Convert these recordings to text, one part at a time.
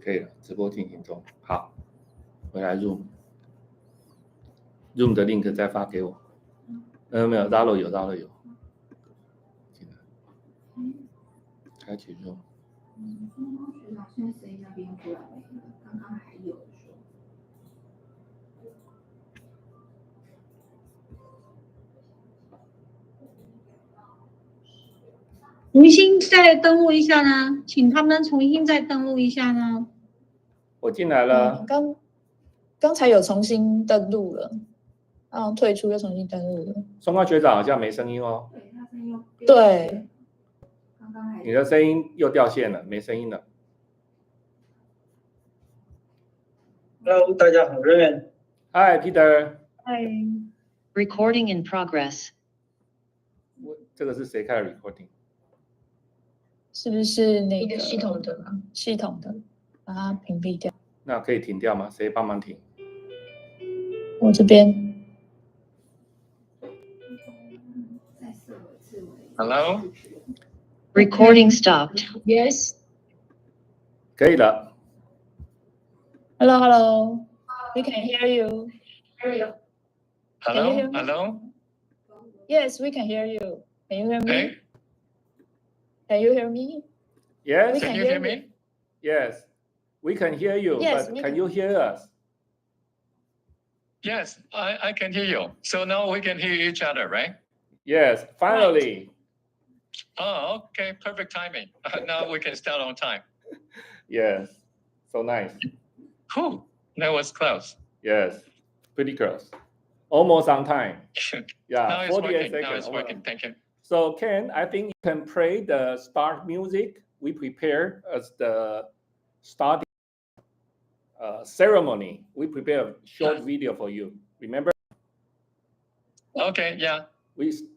可以了，直播进行中。好，回来 Zoom 的 link 再发给我。没有 ，Zalo 有。进来，开启 Zoom。学长现在声音那边突然没了，刚刚还有说。重新再登录一下呢，请他们重新再登录一下呢。我进来了。刚才有重新登录了，退出又重新登录了。松花学长好像没声音哦。对，他声音又对，刚刚还你的声音又掉线了，没声音了。Hello， 大家好，Raymond。Hi Peter。Hi。 Recording in progress。这个是谁开的 recording？ 是不是那个系统的吗？系统的，把它屏蔽掉。那可以停掉吗？谁帮忙停？我这边。Hello。Recording stopped. Yes。可以了。Hello. We can hear you. Hello. Hello. Yes, we can hear you. Can you hear me? Hey. Can you hear me? Yes. Can you hear me? Yes. We can hear you, Yes, but can you hear us? Yes, I can hear you. So now we can hear each other, right? Yes, finally. Oh, okay, perfect timing. Now we can start on time. Yes, so nice. Whew, that was close. Yes, pretty close. Almost on time. Now Yeah, it's 48 working. seconds. Now it's working. Thank you. So Ken, I think you can play the start music we prepared as the starting ceremony. We prepared a short video for you. Remember? Okay, yeah.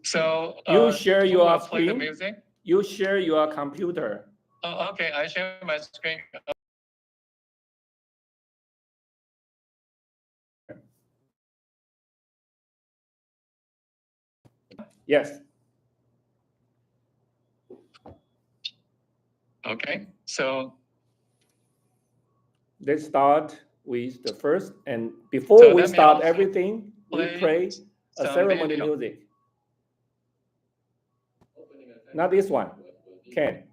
So you share your play the screen. music. You share your computer. Oh, okay. I share my screen. Yes. Okay. So let's start with the first, and before we start everything, we play a ceremony music. Not this one, Ken.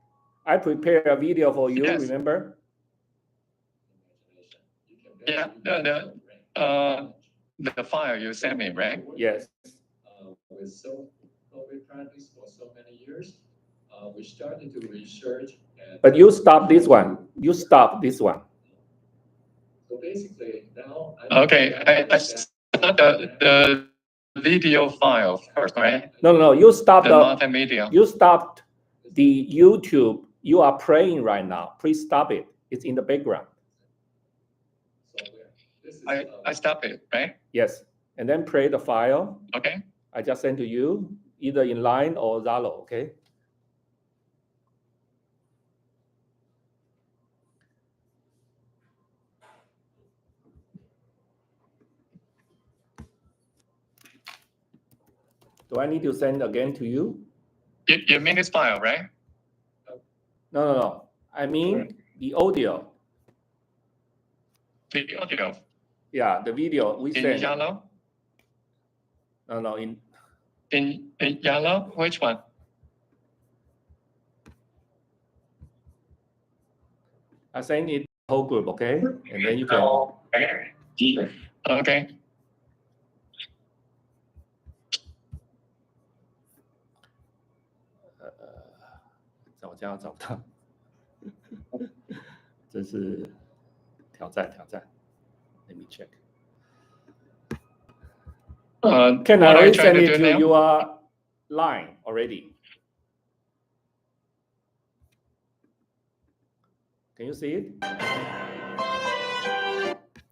I prepared a video for you. Yes. Remember? Yeah, the file you sent me, right? Yes. We practiced for so many years. We started to research. But you stop this one. You stop this one. So basically now. Okay, I start the video file first, right? No. You stop the multimedia. You stopped the YouTube you are playing right now. Please stop it. It's in the background. I stop it, right? Yes. And then play the file. Okay. I just sent to you, either in Line or Zalo, okay? Do I need to send again to you? You mean this file, right? No. I mean the audio. The audio. Yeah, the video we sent. In yellow? No, in yellow? Which one? I sent it whole group, okay? And then you can. Okay. 我这样找不到，真是挑战。Let me check. Can I already send it to your line already? Can you see it?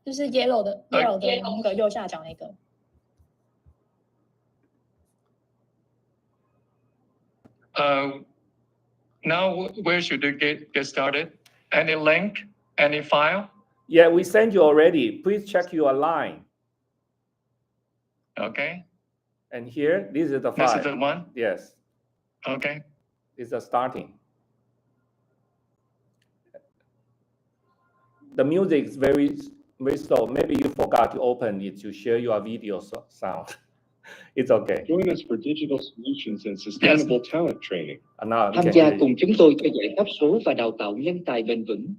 就是 yellow 的那个右下角那个。Now where should you get started? Any link? Any file? Yeah, we sent you already. Please check your line. Okay. And here, this is the file. This is the one? Yes. Okay. It's the starting. The music is very slow. Maybe you forgot to open it to share your video sound. It's okay. Join us for digital solutions and sustainable talent training. Now we Tham can gia hear you. cùng chúng tôi cho giải pháp số và đào tạo nhân tài bền vững.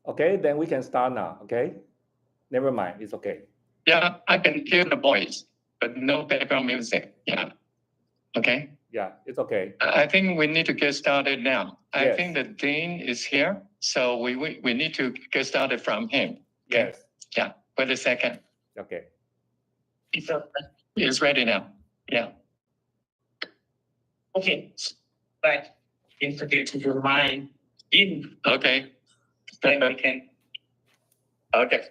Okay, then we can start now. Okay, never mind. It's okay. Yeah, I can hear the voice, but no background music. Yeah. Okay. Yeah, it's okay. I think we need to get started now. I Yes. think the dean is here, so we need to get started from him. Okay. Yes. Yeah. Wait a second. Okay. It's ready now. Yeah. Okay, but introduce your mind in, Okay. then we can. Okay.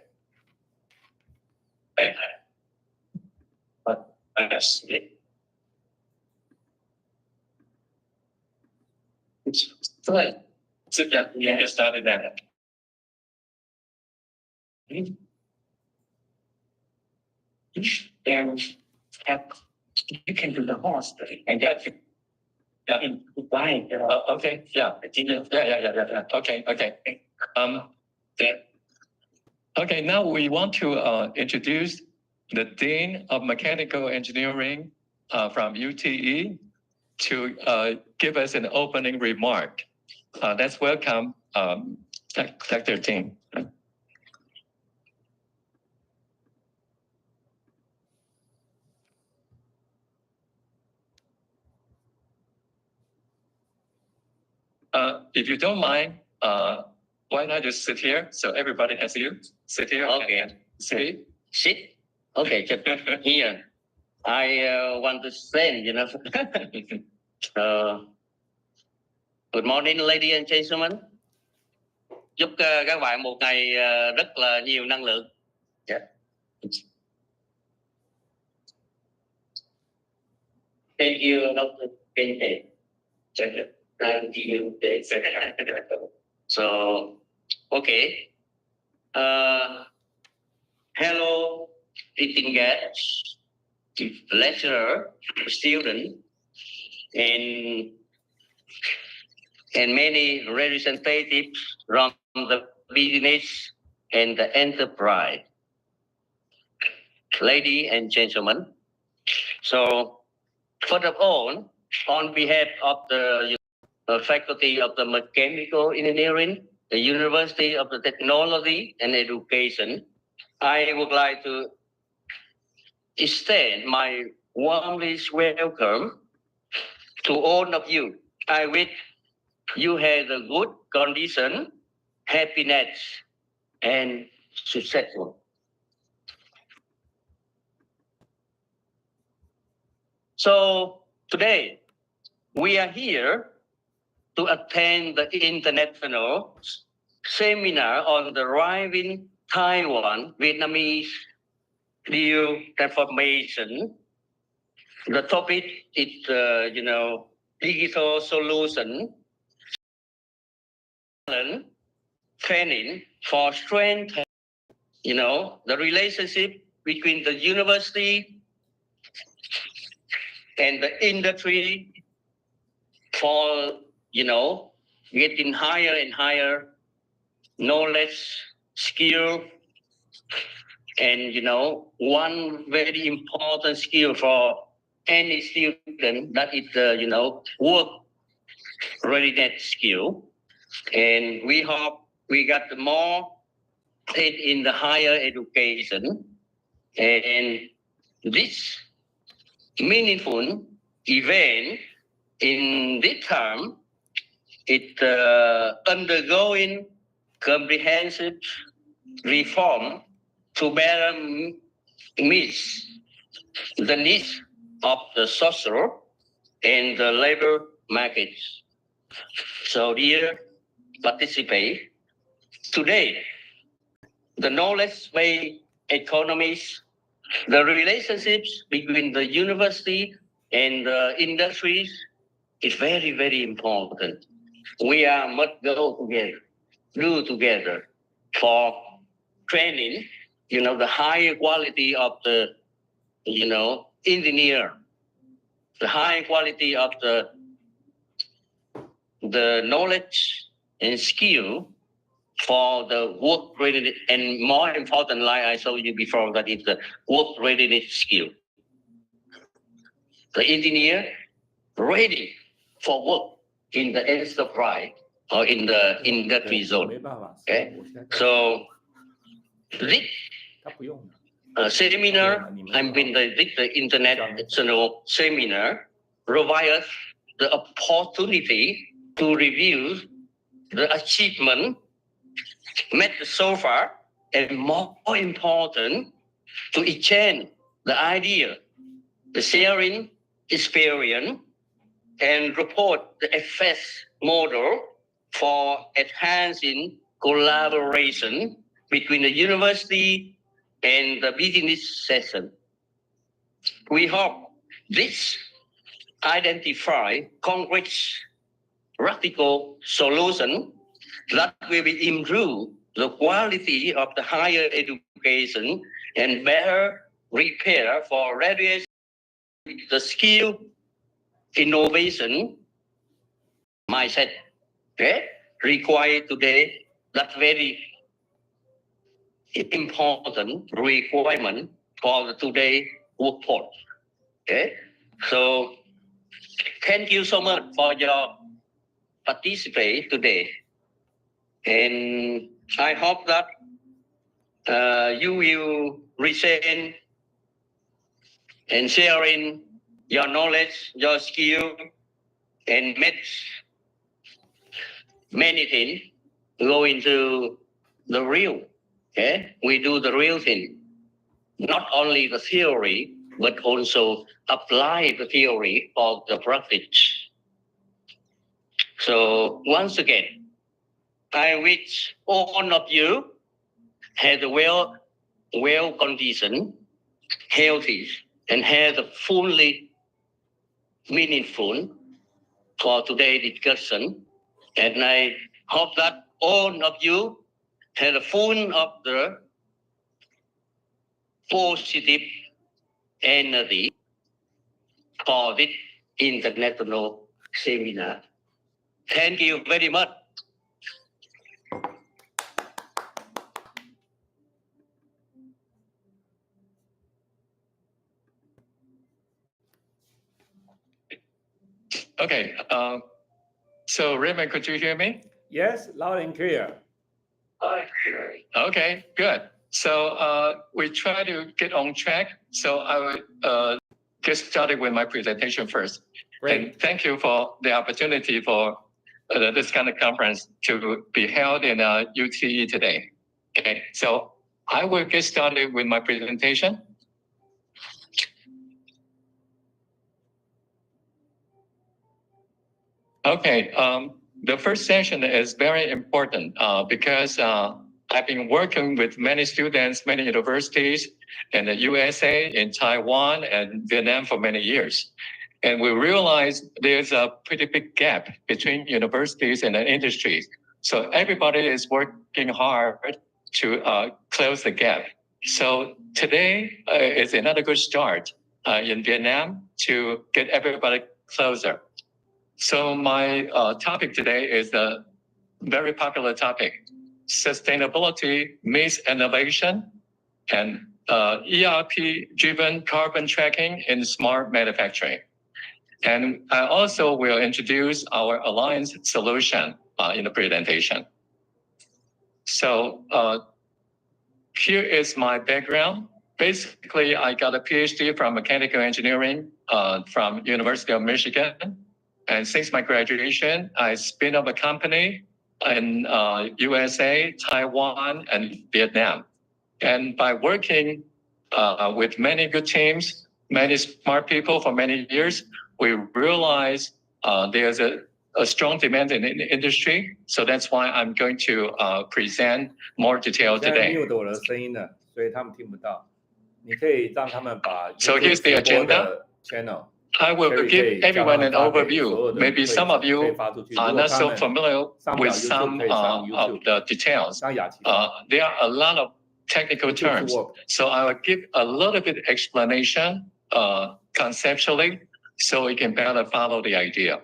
But yes, So yeah, we can get started now. and have you can do the horse and that in Dubai. Okay. Yeah. Yeah. Okay. Then Okay. Now we want to introduce the Dean of Mechanical Engineering from UTE to give us an opening remark. Let's welcome Dr. Dean. If you don't mind, why not just sit here so everybody has you? Sit here. Okay. And speak. sit. Okay, just here. I want to say, good morning, ladies and gentlemen. Chúc các bạn một ngày rất là nhiều năng lượng. Yeah. Thank you, Dr. Kente. Thank you. So, okay. Hello, distinguished lecturer, student, and many representatives from the business and the enterprise. Ladies and gentlemen, so first of all, on behalf of the Faculty of the Mechanical Engineering, the University of the Technology and Education, I would like to extend my warmest welcome to all of you. I wish you have a good condition, happiness, and successful. So today, we are here to attend the international seminar on the thriving Taiwan Vietnamese digital transformation. The topic is, digital solution, training for strength, the relationship between the university and the industry for, getting higher and higher knowledge, skill, and, one very important skill for any student that is, work readiness skill. And we hope we got more in the higher education. And this meaningful event in this term, it undergoing comprehensive reform to better meet the needs of the social and the labor markets. So dear participants, today, the knowledge-based economies, the relationships between the university and the industries is very, very important. We must do together for training, the higher quality of the, engineer, the high quality of the the knowledge and skill for the work readiness, and more important, like I showed you before, that is the work readiness skill. The engineer ready for work in the enterprise or in the industry zone. Okay, so this seminar, I've been the international seminar, provide us the opportunity to review the achievement made so far, and more important, to exchange the idea, the sharing experience, and report the effects model for enhancing collaboration between the university and the business session. We hope this identify concrete practical solution that will improve the quality of the higher education and better prepare for graduates the skill innovation mindset required today. That's very important requirement for the today workforce. Okay, so thank you so much for your participate today, and I hope that you will resent and sharing your knowledge, your skill, and make many things go into the real. Okay, we do the real thing, not only the theory, but also apply the theory for the practice. So once again, I wish all of you have a well conditioned, healthy, and have a fully meaningful for today's discussion. And I hope that all of you have a full of the positive energy for this international seminar. Thank you very much. Okay. So Raymond, could you hear me? Yes, loud and clear. Okay, good. So we try to get on track. So I will get started with my presentation first. Great. And thank you for the opportunity for this kind of conference to be held in UTE today. Okay, so I will get started with my presentation. Okay, the first session is very important because I've been working with many students, many universities in the USA, in Taiwan, and Vietnam for many years. And we realize there's a pretty big gap between universities and the industries. So everybody is working hard to close the gap. So today is another good start in Vietnam to get everybody closer. So my topic today is a very popular topic: sustainability meets innovation and ERP-driven carbon tracking in smart manufacturing. And I also will introduce our alliance solution in the presentation. So here is my background. Basically, I got a PhD from mechanical engineering from University of Michigan. And since my graduation, I spin up a company in USA, Taiwan, and Vietnam. And by working with many good teams, many smart people for many years, we realize there's a strong demand in the industry. So that's why I'm going to present more detail today. So here's the agenda. I will give everyone an overview. Maybe some of you are not so familiar with some of the details. There are a lot of technical terms. So I will give a little bit explanation conceptually so we can better follow the idea.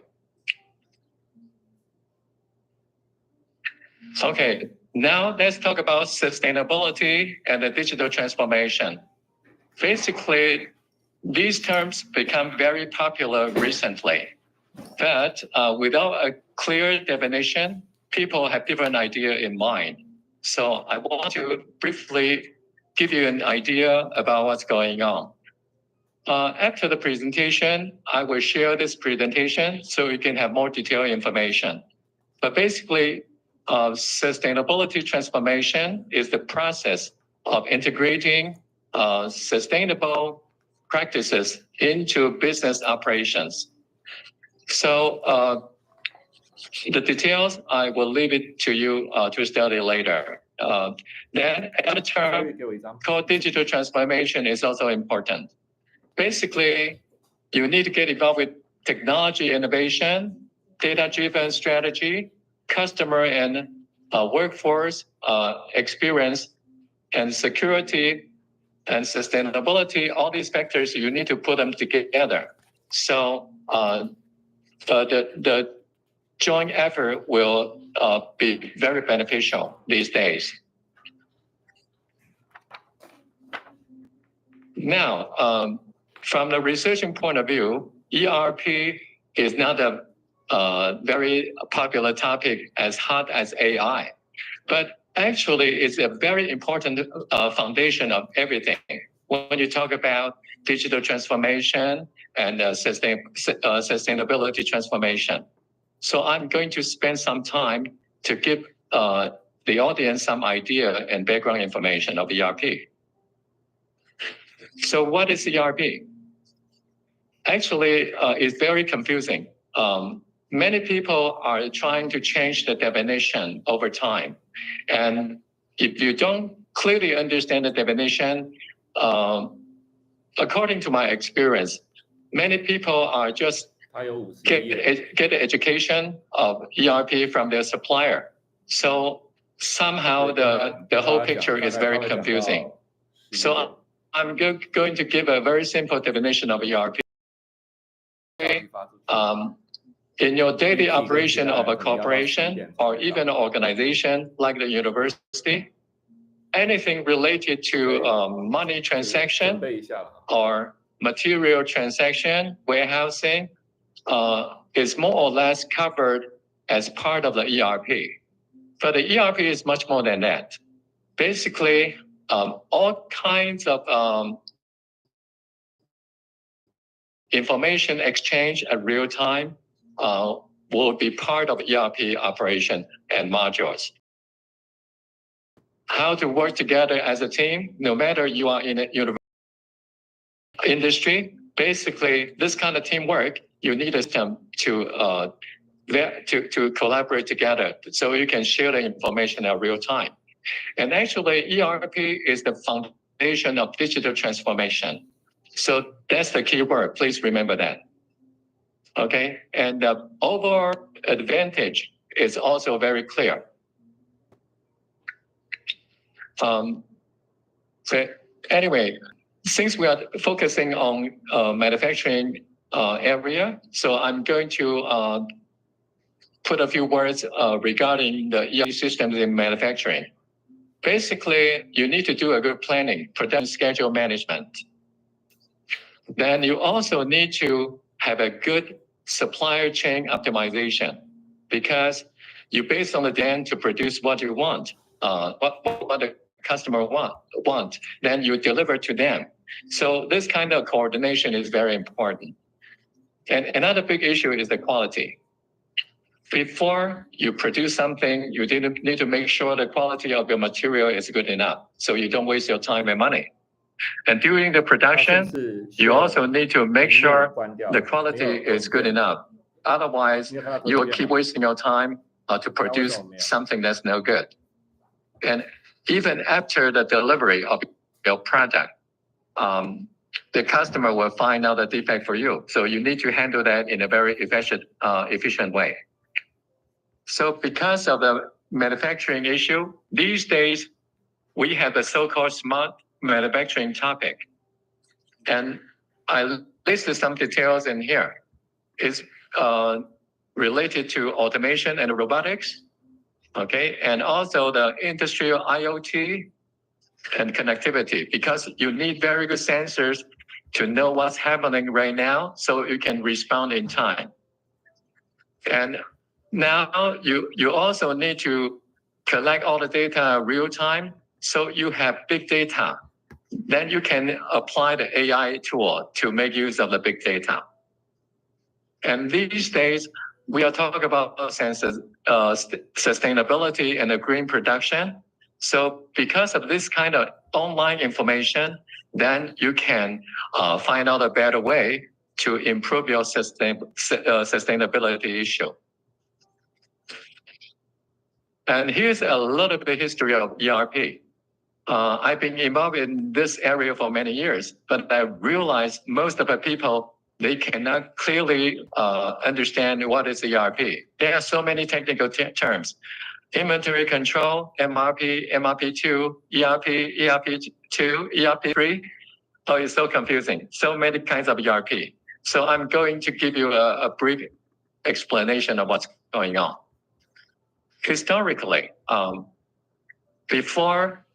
Okay, now let's talk about sustainability and the digital transformation. Basically, these terms become very popular recently, but without a clear definition, people have different idea in mind. So I want to briefly give you an idea about what's going on. After the presentation, I will share this presentation so you can have more detailed information. But basically, sustainability transformation is the process of integrating sustainable practices into business operations. So the details, I will leave it to you to study later. Then another term called digital transformation is also important. Basically, you need to get involved with technology innovation, data-driven strategy, customer and workforce experience, and security and sustainability. All these factors, you need to put them together. So the joint effort will be very beneficial these days. Now, from the researching point of view, ERP is not a very popular topic as hot as AI, but actually it's a very important foundation of everything. When you talk about digital transformation and sustainability transformation. So I'm going to spend some time to give the audience some idea and background information of ERP. So what is ERP? Actually, it's very confusing. Many people are trying to change the definition over time. And if you don't clearly understand the definition, according to my experience, many people are just get the education of ERP from their supplier. So somehow the whole picture is very confusing. So I'm going to give a very simple definition of ERP. In your daily operation of a corporation or even an organization like the university, anything related to money transaction or material transaction, warehousing, is more or less covered as part of the ERP. But the ERP is much more than that. Basically, all kinds of information exchange at real time will be part of ERP operation and modules. How to work together as a team, no matter you are in a industry, basically this kind of teamwork, you need a system to collaborate together so you can share the information at real time. And actually, ERP is the foundation of digital transformation. So that's the key word. Please remember that. Okay, and the overall advantage is also very clear. So anyway, since we are focusing on manufacturing area, so I'm going to put a few words regarding the ERP systems in manufacturing. Basically, you need to do a good planning, production schedule management. Then you also need to have a good supplier chain optimization, because you base on the demand to produce what you want, what the customer want, then you deliver to them. So this kind of coordination is very important. And another big issue is the quality. Before you produce something, you need to make sure the quality of your material is good enough, so you don't waste your time and money. And during the production, you also need to make sure the quality is good enough. Otherwise, you will keep wasting your time to produce something that's no good. And even after the delivery of your product, the customer will find out the defect for you. So you need to handle that in a very efficient way. So because of the manufacturing issue, these days, we have the so-called smart manufacturing topic. And I listed some details in here. It's related to automation and robotics, Okay, and also the industrial IoT and connectivity, because you need very good sensors to know what's happening right now so you can respond in time. And now you also need to collect all the data real time, so you have big data. Then you can apply the AI tool to make use of the big data. And these days, we are talking about sustainability and the green production. So because of this kind of online information, then you can find out a better way to improve your sustainability issue. And here's a little bit of history of ERP. I've been involved in this area for many years, but I realized most of the people, they cannot clearly understand what is ERP. There are so many technical terms. Inventory control, MRP, MRP2, ERP, ERP2, ERP3. Oh, it's so confusing. So many kinds of ERP. So I'm going to give you a brief explanation of what's going on. Historically, before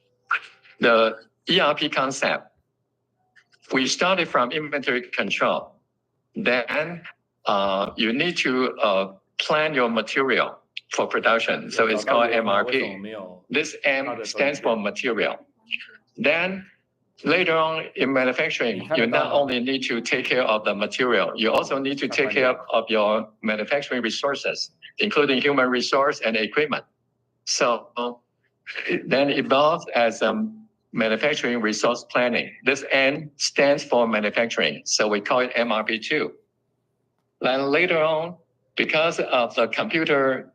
the ERP concept, we started from inventory control. Then you need to plan your material for production. So it's called MRP. This M stands for material. Then later on in manufacturing, you not only need to take care of the material, you also need to take care of your manufacturing resources, including human resource and equipment. So it then evolved as manufacturing resource planning. This N stands for manufacturing, so we call it MRP2. Then later on, because of the computer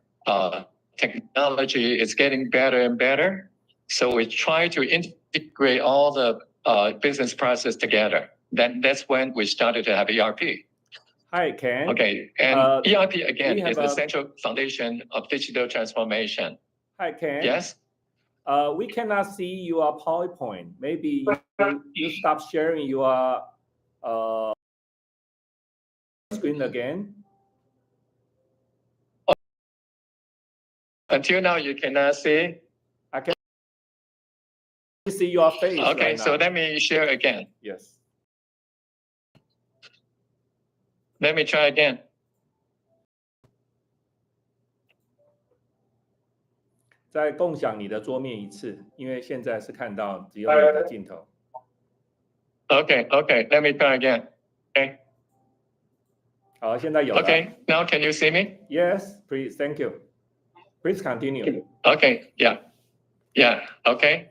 technology is getting better and better, so we try to integrate all the business process together. That's when we started to have ERP. Hi, Ken. Okay, and ERP again is the central foundation of digital transformation. Hi, Ken. Yes? We cannot see your PowerPoint. Maybe you stop sharing your screen again. Until now, you cannot see. I can see your face. Okay, right so now. let me share again. Yes. Let me try again. 再共享你的桌面一次，因为现在是看到只有你的镜头。Okay, let me try again. Okay. 好，现在有了。Okay, now can you see me? Yes, please. Thank you. Please continue. Okay, yeah, okay.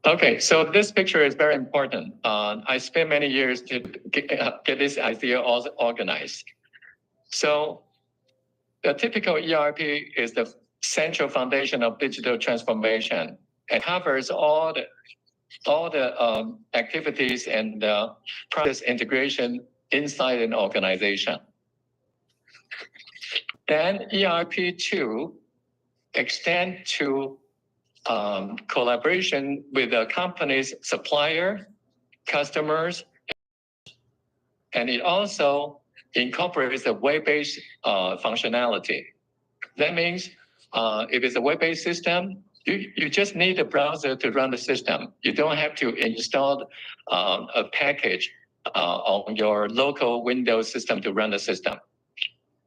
Okay, so this picture is very important. I spent many years to get this idea all organized. So the typical ERP is the central foundation of digital transformation. It covers all the activities and process integration inside an organization. Then ERP2 extend to collaboration with the company's supplier, customers, and it also incorporates the web-based functionality. That means if it's a web-based system, you just need a browser to run the system. You don't have to install a package on your local Windows system to run the system.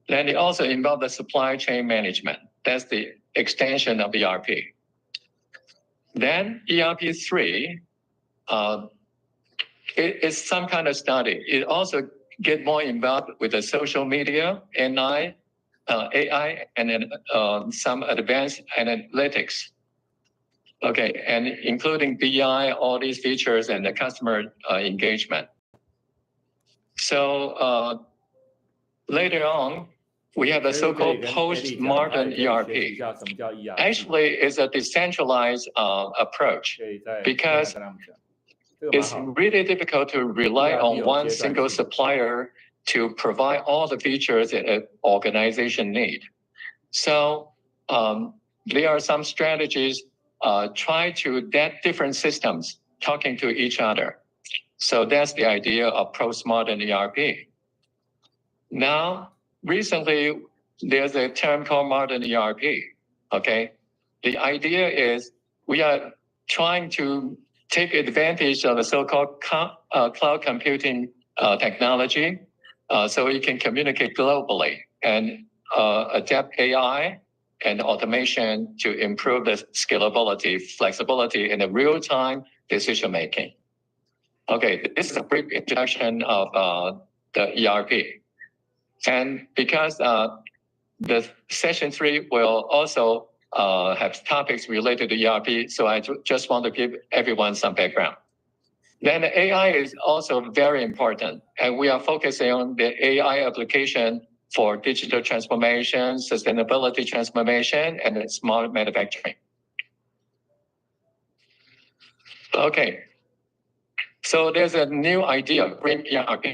Then it also involves the supply chain management. That's the extension of ERP. Then ERP3 is some kind of study. It also get more involved with the social media, AI, and then some advanced analytics. Okay, and including BI, all these features and the customer engagement. So later on, we have the so-called post-modern ERP. Actually, it's a decentralized approach because it's really difficult to rely on one single supplier to provide all the features that an organization need. So there are some strategies try to get different systems talking to each other. So that's the idea of postmodern ERP. Now, recently, there's a term called modern ERP. Okay, the idea is we are trying to take advantage of the so-called cloud computing technology, so we can communicate globally and adapt AI and automation to improve the scalability, flexibility, and the real-time decision making. Okay, this is a brief introduction of the ERP. And because the session 3 will also have topics related to ERP, so I just want to give everyone some background. Then AI is also very important, and we are focusing on the AI application for digital transformation, sustainability transformation, and smart manufacturing. Okay, so there's a new idea, green ERP.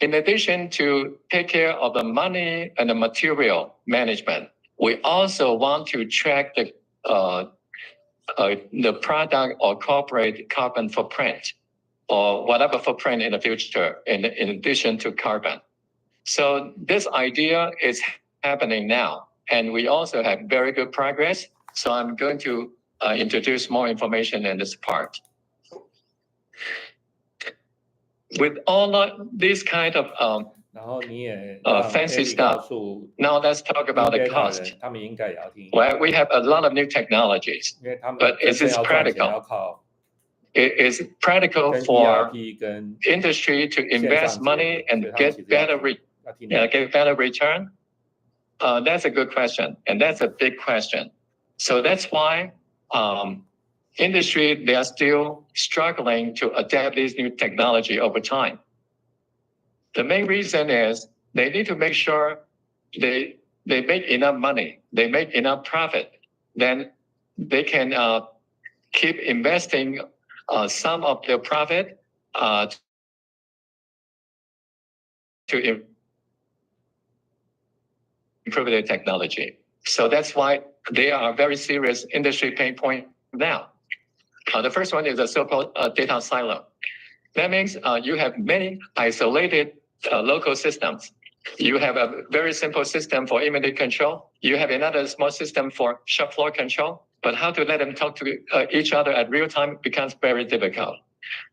In addition to take care of the money and the material management, we also want to track the product or corporate carbon footprint, or whatever footprint in the future, in addition to carbon. So this idea is happening now, and we also have very good progress. So I'm going to introduce more information in this part. With all of these kind of fancy stuff, now let's talk about the cost. Well, we have a lot of new technologies, but is this practical? It is practical for industry to invest money and get better return? That's a good question, and that's a big question. So that's why industry, they are still struggling to adapt this new technology over time. The main reason is they need to make sure they make enough money, they make enough profit, then they can keep investing some of their profit to improve their technology. So that's why they are very serious industry pain point now. The first one is a so-called data silo. That means you have many isolated local systems. You have a very simple system for inventory control. You have another small system for shop floor control. But how to let them talk to each other at real time becomes very difficult.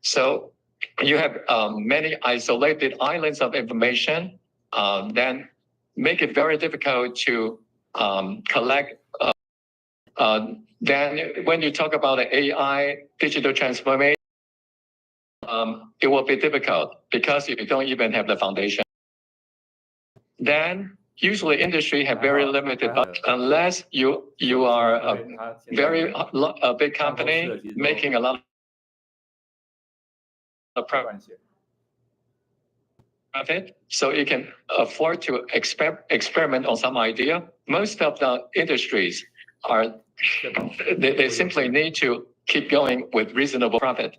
So you have many isolated islands of information, then make it very difficult to collect. Then when you talk about the AI digital transformation, it will be difficult because you don't even have the foundation. Then usually industry have very limited budget unless you are a big company making a lot of profit, so you can afford to experiment on some idea. Most of the industries are they simply need to keep going with reasonable profit.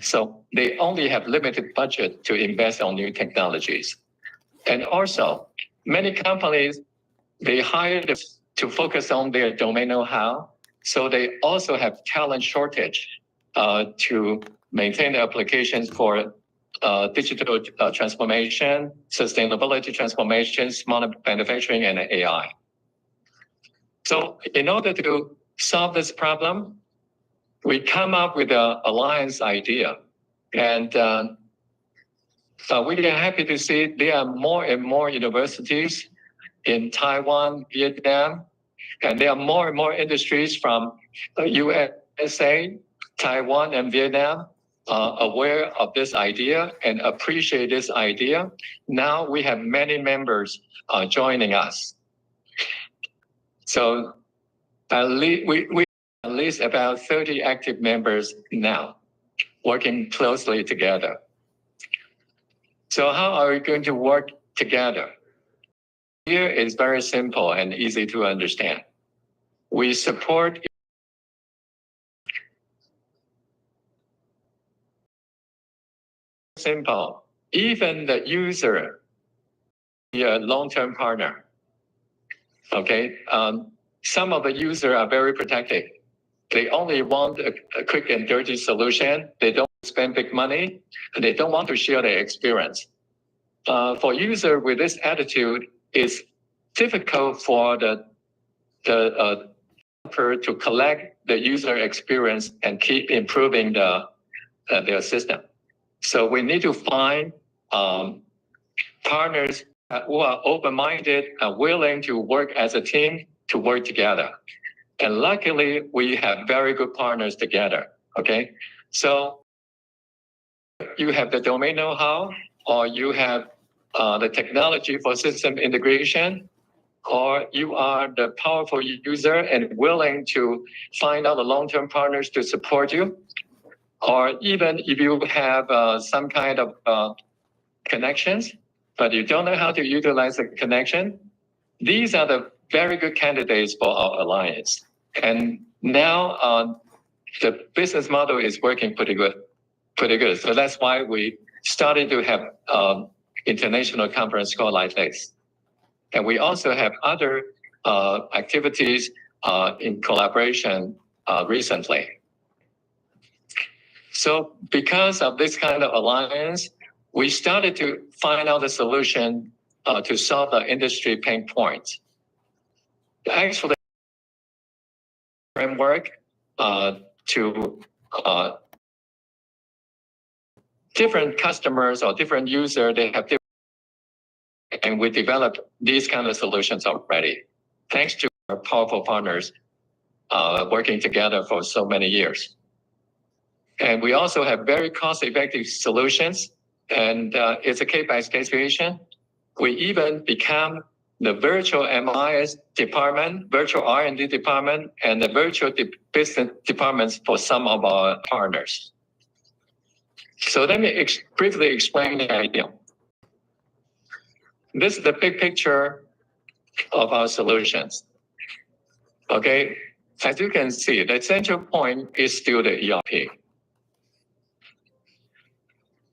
So they only have limited budget to invest on new technologies. And also, many companies, they hire to focus on their domain know-how. So they also have talent shortage to maintain the applications for digital transformation, sustainability transformation, smart manufacturing, and AI. So in order to solve this problem, we come up with an alliance idea. And we are happy to see there are more and more universities in Taiwan, Vietnam, and there are more and more industries from USA, Taiwan, and Vietnam aware of this idea and appreciate this idea. Now we have many members joining us. So we at least about 30 active members now working closely together. So how are we going to work together? Here is very simple and easy to understand. We support simple. Even the user be a long-term partner. Okay, some of the users are very protective. They only want a quick and dirty solution. They don't spend big money, and they don't want to share their experience. for user with this attitude, it's difficult for the developer to collect the user experience and keep improving their system. So we need to find partners who are open-minded and willing to work as a team to work together. And luckily, we have very good partners together, okay? So you have the domain know-how, or you have the technology for system integration, or you are the powerful user and willing to find out the long-term partners to support you, or even if you have some kind of connections, but you don't know how to utilize the connection, these are the very good candidates for our alliance. And now the business model is working pretty good. So that's why we started to have international conference call like this. And we also have other activities in collaboration recently. So because of this kind of alliance, we started to find out the solution to solve the industry pain points. Actually, framework to different customers or different users, they have different, and we developed these kind of solutions already, thanks to our powerful partners working together for so many years. And we also have very cost-effective solutions, and it's a case-by-case situation. We even become the virtual MIS department, virtual R&D department, and the virtual business departments for some of our partners. So let me briefly explain the idea. This is the big picture of our solutions. Okay, as you can see, the central point is still the ERP.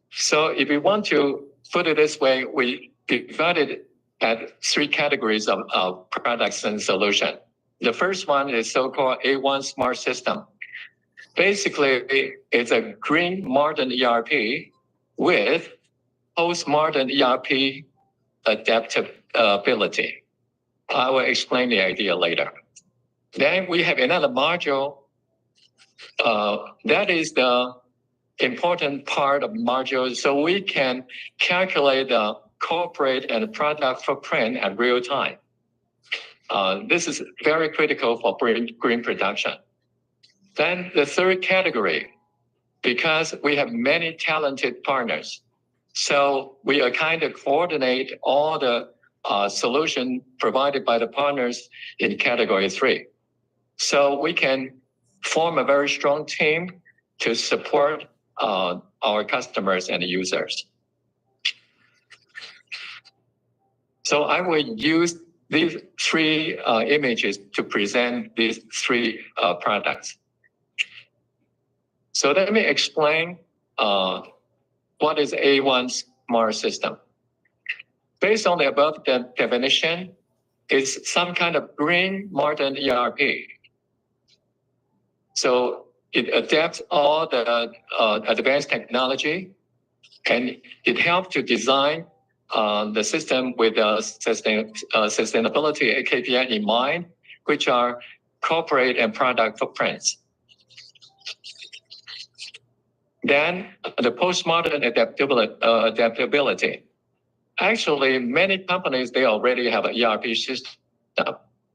So if we want to put it this way, we divided at 3 categories of products and solution. The first one is so-called A1 Smart System. Basically, it's a green modern ERP with post-modern ERP adaptability. I will explain the idea later. Then we have another module. That is the important part of module, so we can calculate the corporate and product footprint at real time. This is very critical for green production. Then the third category, because we have many talented partners, so we are kind of coordinate all the solution provided by the partners in category 3. So we can form a very strong team to support our customers and users. So I will use these 3 images to present these 3 products. So let me explain what is A1 Smart System. Based on the above definition, it's some kind of green modern ERP. So it adapts all the advanced technology, and it helps to design the system with sustainability KPI in mind, which are corporate and product footprints. Then the postmodern adaptability. Actually, many companies, they already have an ERP system.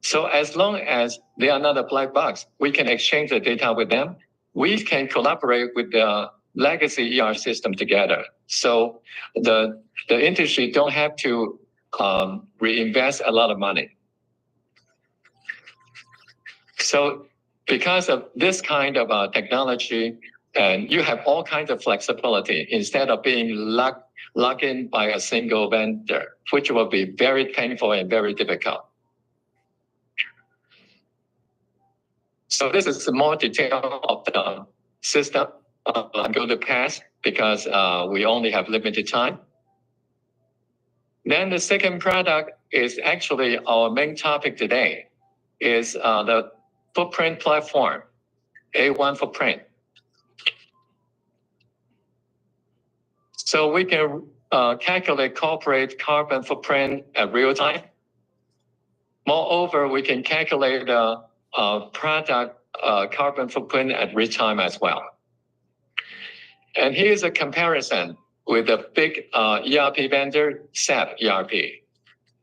So as long as they are not a black box, we can exchange the data with them. We can collaborate with the legacy ERP system together. So the industry don't have to reinvest a lot of money. So because of this kind of technology, and you have all kinds of flexibility instead of being locked in by a single vendor, which will be very painful and very difficult. So this is more detail of the system. I'm going to pass because we only have limited time. Then the second product is actually our main topic today, is the footprint platform, A1 Footprint. So we can calculate corporate carbon footprint at real time. Moreover, we can calculate product carbon footprint at real time as well. And here's a comparison with a big ERP vendor, SAP ERP.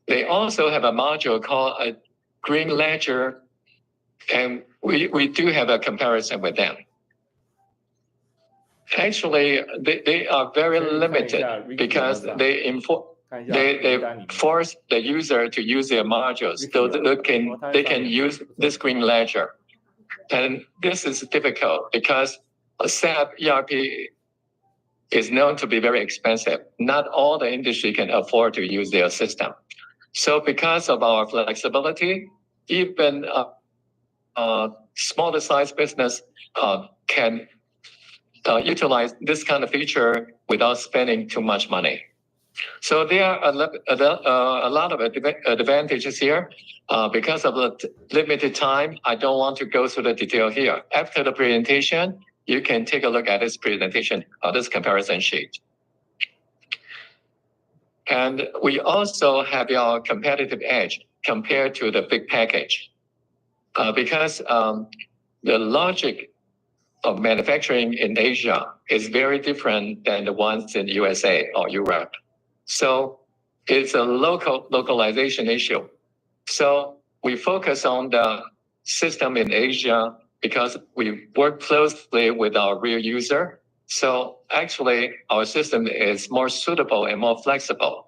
They also have a module called a Green Ledger, and we do have a comparison with them. Actually, they are very limited because they force the user to use their modules so that they can use this Green Ledger. And this is difficult because SAP ERP is known to be very expensive. Not all the industry can afford to use their system. So because of our flexibility, even smaller size business can utilize this kind of feature without spending too much money. So there are a lot of advantages here. Because of the limited time, I don't want to go through the detail here. After the presentation, you can take a look at this presentation, this comparison sheet. And we also have our competitive edge compared to the big package. Because the logic of manufacturing in Asia is very different than the ones in USA or Europe. So it's a localization issue. So we focus on the system in Asia because we work closely with our real user. So actually our system is more suitable and more flexible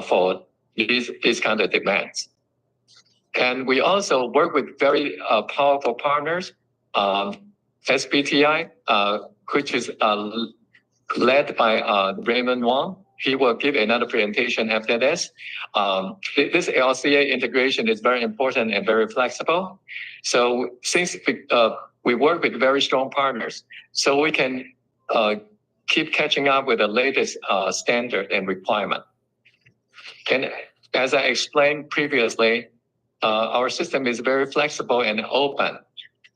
for these kind of demands. And we also work with very powerful partners, SBTI, which is led by Raymond Wong. He will give another presentation after this. This LCA integration is very important and very flexible. So since we work with very strong partners, so we can keep catching up with the latest standard and requirement. And as I explained previously, our system is very flexible and open.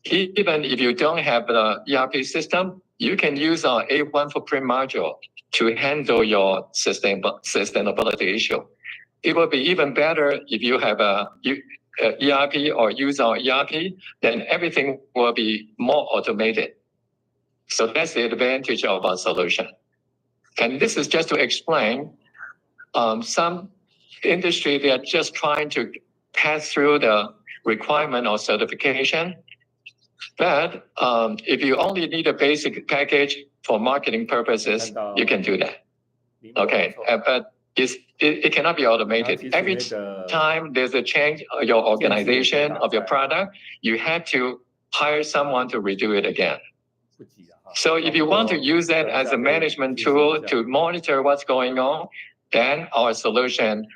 Even if you don't have the ERP system, you can use our A1 footprint module to handle your sustainability issue. It will be even better if you have a ERP or use our ERP, then everything will be more automated. So that's the advantage of our solution. And this is just to explain some industry, they are just trying to pass through the requirement or certification. But if you only need a basic package for marketing purposes, you can do that. Okay, but it cannot be automated. Every time there's a change of your organization of your product, you have to hire someone to redo it again. So if you want to use that as a management tool to monitor what's going on, then our solution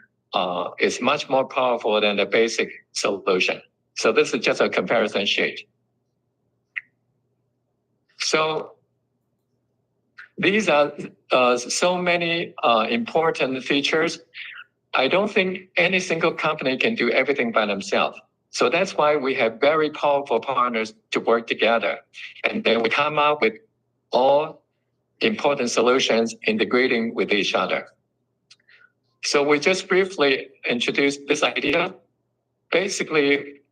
is much more powerful than the basic solution. So this is just a comparison sheet. So these are so many important features. I don't think any single company can do everything by themselves. So that's why we have very powerful partners to work together. And then we come up with all important solutions integrating with each other. So we just briefly introduced this idea. Basically,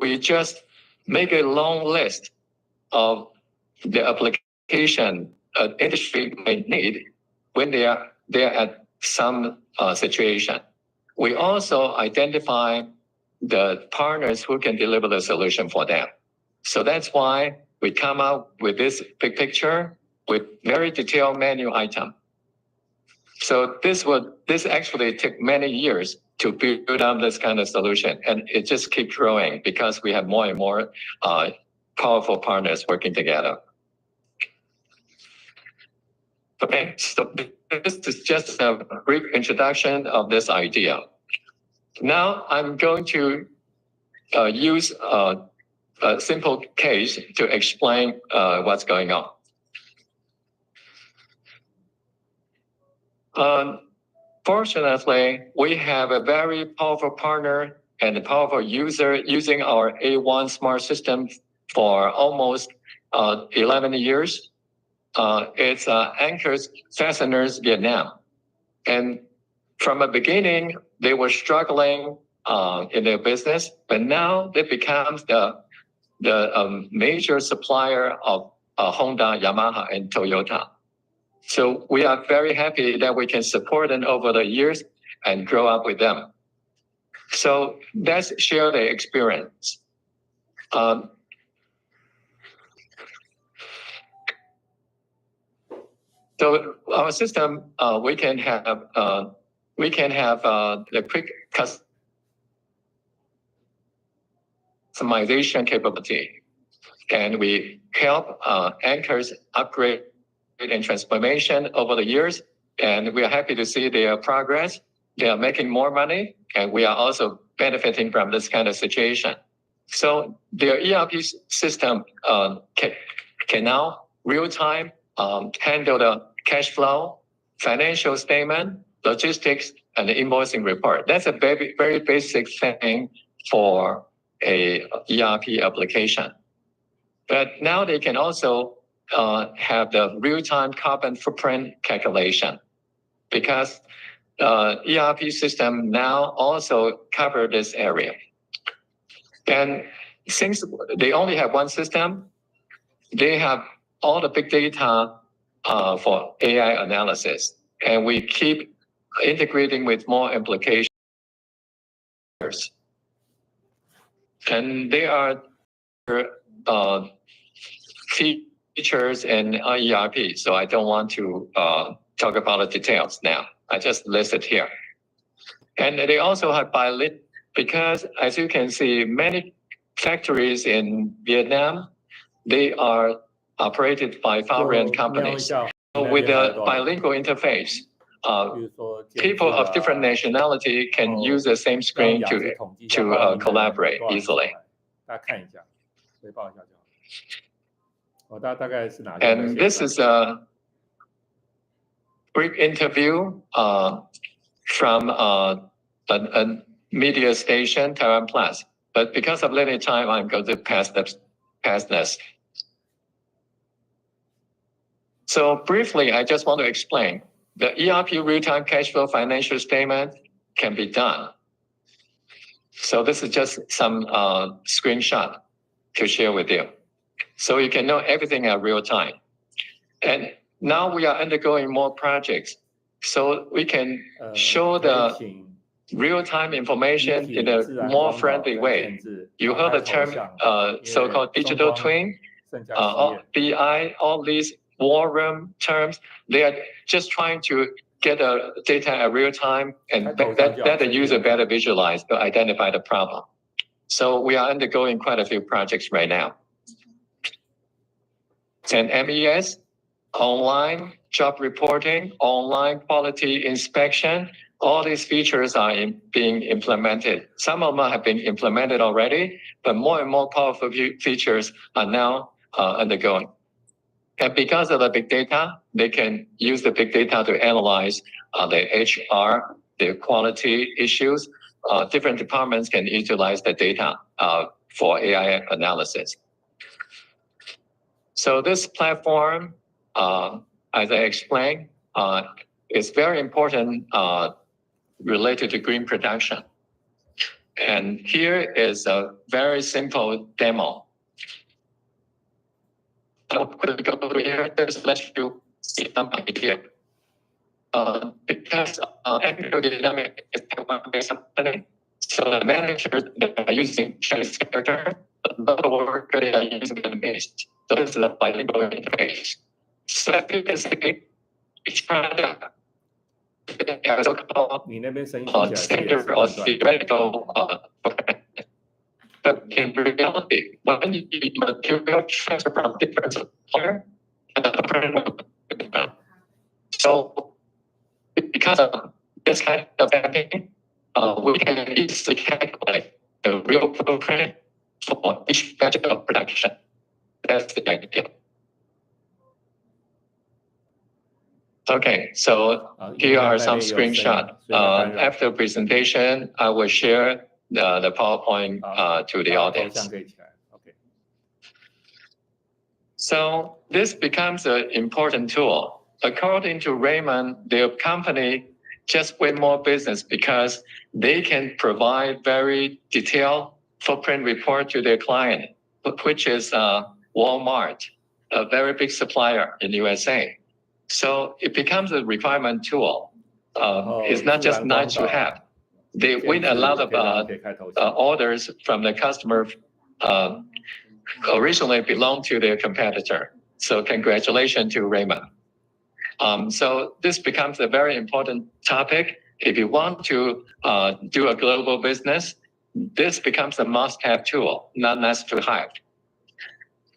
we just make a long list of the application industry may need when they're at some situation. We also identify the partners who can deliver the solution for them. So that's why we come up with this big picture with very detailed menu item. So this actually took many years to build up this kind of solution, and it just keeps growing because we have more and more powerful partners working together. Okay, so this is just a brief introduction of this idea. Now I'm going to use a simple case to explain what's going on. Fortunately, we have a very powerful partner and a powerful user using our A1 smart system for almost 11 years. It's Anchors Fasteners Vietnam. And from the beginning, they were struggling in their business, but now they become the major supplier of Honda, Yamaha, and Toyota. So we are very happy that we can support them over the years and grow up with them. So let's share the experience. So our system, we can have the quick customization capability, and we help anchors upgrade and transformation over the years. And we are happy to see their progress. They are making more money, and we are also benefiting from this kind of situation. So their ERP system can now real time handle the cash flow, financial statement, logistics, and the invoicing report. That's a very, very basic thing for a ERP application. But now they can also have the real-time carbon footprint calculation, because ERP system now also cover this area. And since they only have one system, they have all the big data for AI analysis, and we keep integrating with more applications. And they are features in ERP, so I don't want to talk about the details now. I just listed here. And they also have bilingual, because as you can see, many factories in Vietnam, they are operated by foreign companies. So with a bilingual interface, people of different nationality can use the same screen to collaborate easily. And this is a brief interview from a media station, Taiwan Plus. But because of limited time, I'm going to pass this. So briefly, I just want to explain. The ERP real-time cash flow financial statement can be done. So this is just some screenshot to share with you. So you can know everything at real time. And now we are undergoing more projects. So we can show the real-time information in a more friendly way. You heard the term so-called digital twin, BI, all these war room terms. They are just trying to get the data at real time and let the user better visualize to identify the problem. So we are undergoing quite a few projects right now. And MES, online job reporting, online quality inspection, all these features are being implemented. Some of them have been implemented already, but more and more powerful features are now undergoing. And because of the big data, they can use the big data to analyze the HR, the quality issues. Different departments can utilize the data for AI analysis. So this platform, as I explained, is very important related to green production. And here is a very simple demo. So quickly go over here, just let you see some idea. Because Dynamic is a Taiwan-based company, so the managers that are using Chinese character, the work they are using the base. So this is a bilingual interface. So as you can see, each product has a standard or theoretical but in reality, when you do material transfer from different supplier, so because of this kind of happening, we can easily calculate the real footprint for each batch of production. That's the idea. Okay, so here are some screenshots. After presentation, I will share the PowerPoint to the audience. So this becomes an important tool. According to Raymond, their company just win more business because they can provide very detailed footprint report to their client, which is Walmart, a very big supplier in USA. So it becomes a requirement tool. It's not just nice to have. They win a lot of orders from the customer originally belonged to their competitor. So congratulations to Raymond. So this becomes a very important topic. If you want to do a global business, this becomes a must-have tool, not nice to have.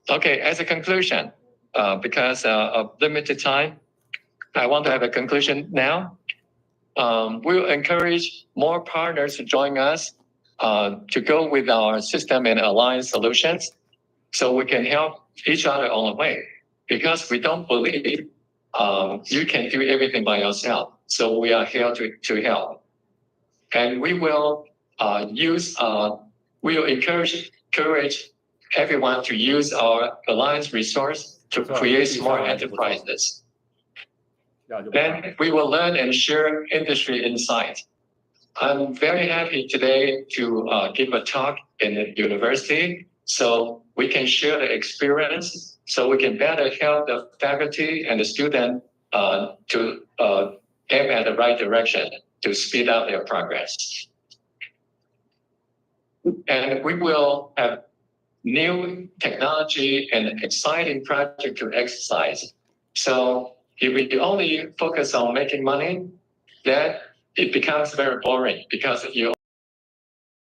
Okay, as a conclusion, because of limited time, I want to have a conclusion now. We'll encourage more partners to join us to go with our system and alliance solutions so we can help each other on the way. Because we don't believe you can do everything by yourself. So we are here to help. And we will we will encourage everyone to use our alliance resource to create smart enterprises. Then we will learn and share industry insights. I'm very happy today to give a talk in the university so we can share the experience so we can better help the faculty and the student to aim at the right direction to speed up their progress. And we will have new technology and exciting project to exercise. So if we only focus on making money, then it becomes very boring because you.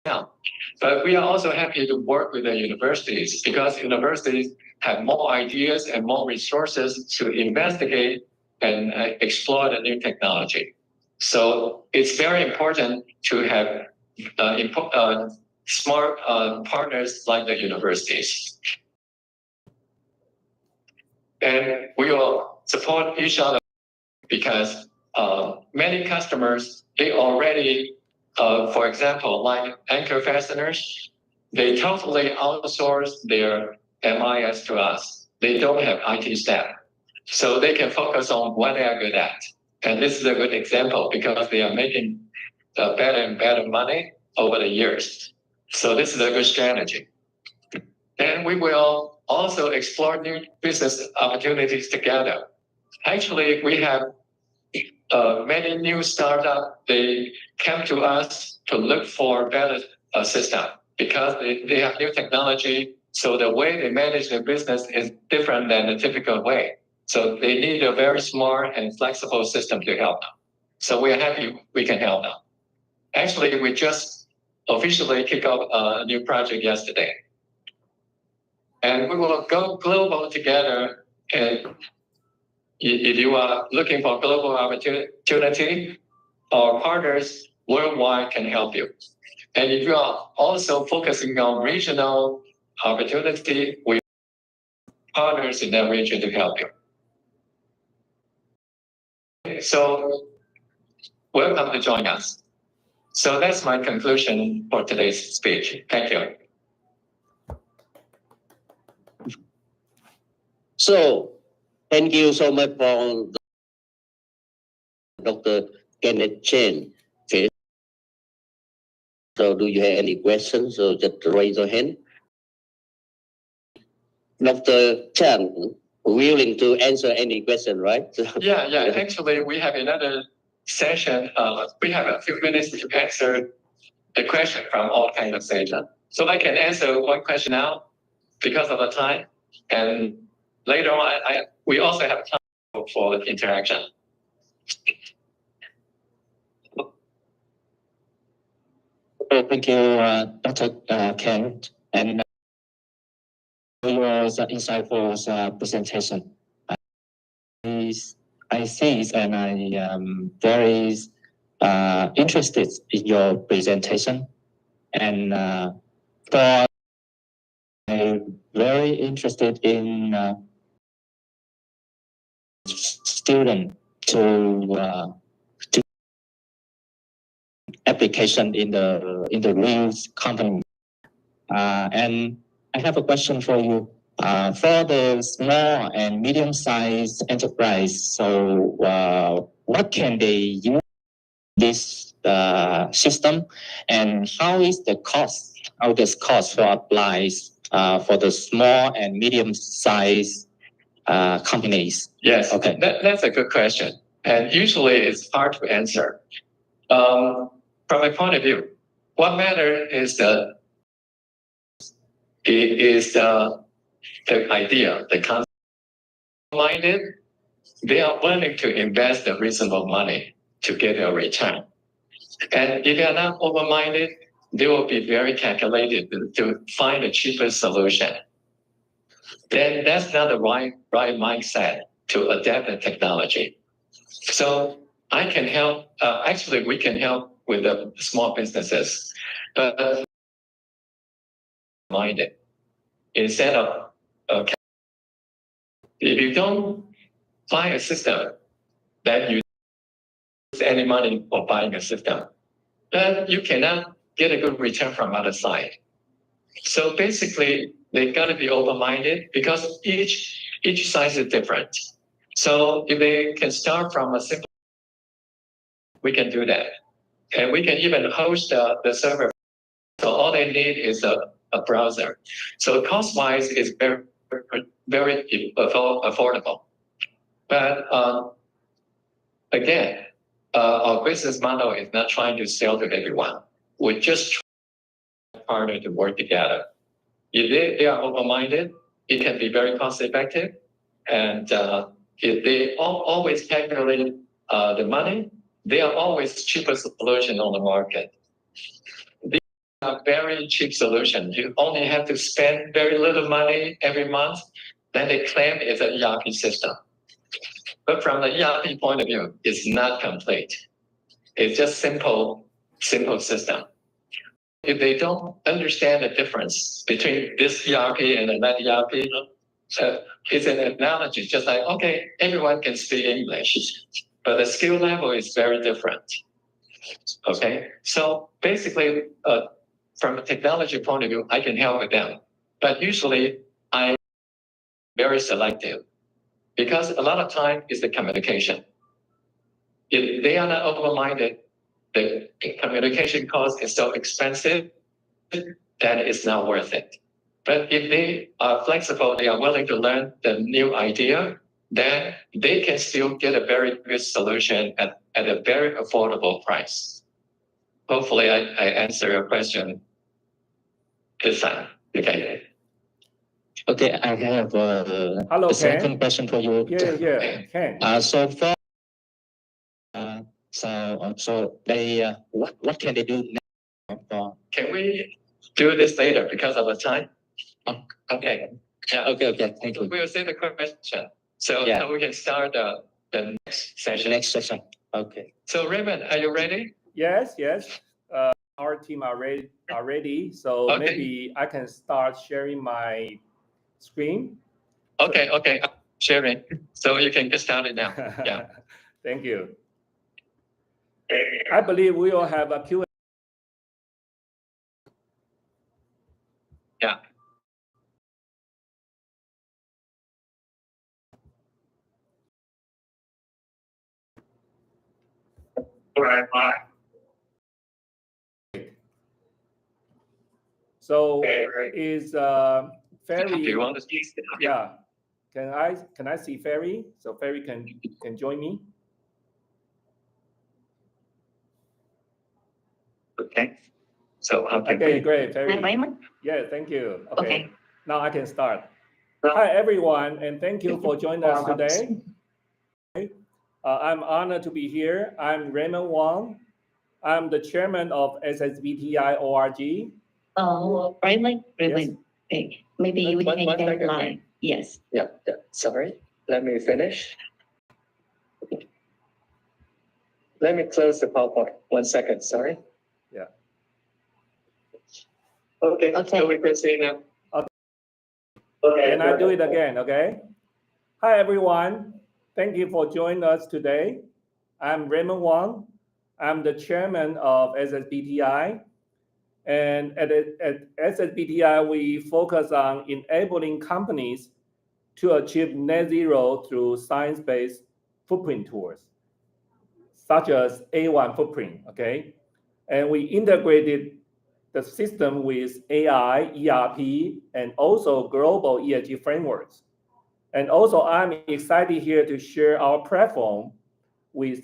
But we are also happy to work with the universities because universities have more ideas and more resources to investigate and explore the new technology. So it's very important to have smart partners like the universities. And we will support each other because many customers, they already, for example, like anchor fasteners, they totally outsource their MIS to us. They don't have IT staff. So they can focus on what they are good at. And this is a good example because they are making better and better money over the years. So this is a good strategy. And we will also explore new business opportunities together. Actually, we have many new startups. They come to us to look for better system because they have new technology. So the way they manage their business is different than the typical way. So they need a very smart and flexible system to help them. So we are happy we can help them. Actually, we just officially kicked off a new project yesterday. And we will go global together. And if you are looking for global opportunity, our partners worldwide can help you. And if you are also focusing on regional opportunity, we have partners in that region to help you. So welcome to join us. So that's my conclusion for today's speech. Thank you. So, thank you so much for Dr. Kenneth Chen. Okay. So, do you have any questions? So, just raise your hand. Dr. Chen, willing to answer any question, right? Yeah. Actually, we have another session. We have a few minutes to answer the question from all kinds of sessions. So I can answer one question now because of the time. And later on, we also have time for interaction. Thank you, Dr. Ken, and for your insightful presentation. I see and I am very interested in your presentation, and I'm very interested in student to application in the real company. And I have a question for you. For the small and medium-sized enterprise, so what can they use this system, and how is the cost? How does cost for applies for the small and medium-sized companies? Yes, Okay. that's a good question. And usually it's hard to answer. From my point of view, what matters is the idea, the concept. Minded, they are willing to invest a reasonable money to get a return. And if they are not open-minded, they will be very calculated to find the cheapest solution. Then that's not the right mindset to adapt the technology. So I can help, actually we can help with the small businesses, but minded. Instead of, if you don't buy a system, then you lose any money for buying a system, then you cannot get a good return from other side. So basically, they got to be open-minded because each size is different. So if they can start from a simple, we can do that. And we can even host the server. So all they need is a browser. So cost-wise, it's very, very affordable. But again, our business model is not trying to sell to everyone. We're just trying partner to work together. If they are open-minded, it can be very cost-effective. And if they always calculate the money, they are always cheapest solution on the market. These are very cheap solutions. You only have to spend very little money every month. Then they claim it's an ERP system. But from the ERP point of view, it's not complete. It's just simple system. If they don't understand the difference between this ERP and another ERP, it's an analogy, just like, okay, everyone can speak English, but the skill level is very different. Okay, so basically, from a technology point of view, I can help with them. But usually, I'm very selective because a lot of time is the communication. If they are not open-minded, the communication cost is so expensive, then it's not worth it. But if they are flexible, they are willing to learn the new idea, then they can still get a very good solution at a very affordable price. Hopefully, I answer your question this time. Okay. Okay, I have Hello, a Ken. second question for you. Yeah, Ken. So for so they what can they do now? Can we do this later because of the time? Okay. Yeah. Okay. Thank you. We'll see the question. So Yeah. now we can start the next session. Next session. Okay. So Raymond, are you ready? Yes. Our team are ready. So Okay. maybe I can start sharing my screen. Okay. Sharing. So you can get started now. Yeah. Thank you. I believe we will have a Q&A. Yeah. Bye. So is Ferry? Do you want to speak? Yeah. Can I see Ferry? So Ferry can join me. Okay. So how can Okay, we? great, Ferry. Raymond? Yeah, thank you. Okay. Now I can start. Hi everyone, and thank you for joining us today. I'm honored to be here. I'm Raymond Wang. I'm the chairman of SSBTI ORG. Oh, Raymond. Yes. Okay. Maybe we One can get second. line. Yes. Yeah. Sorry. Let me finish. Let me close the PowerPoint. 1 second. Sorry. Yeah. Okay. Okay. So we can see now. Okay. Can I do it again? Okay. Hi everyone. Thank you for joining us today. I'm Raymond Wang. I'm the chairman of SSBTI. And at SSBTI, we focus on enabling companies to achieve net zero through science-based footprint tools. such as A1 footprint, okay? And we integrated the system with AI, ERP, and also global ESG frameworks. And also, I'm excited here to share our platform with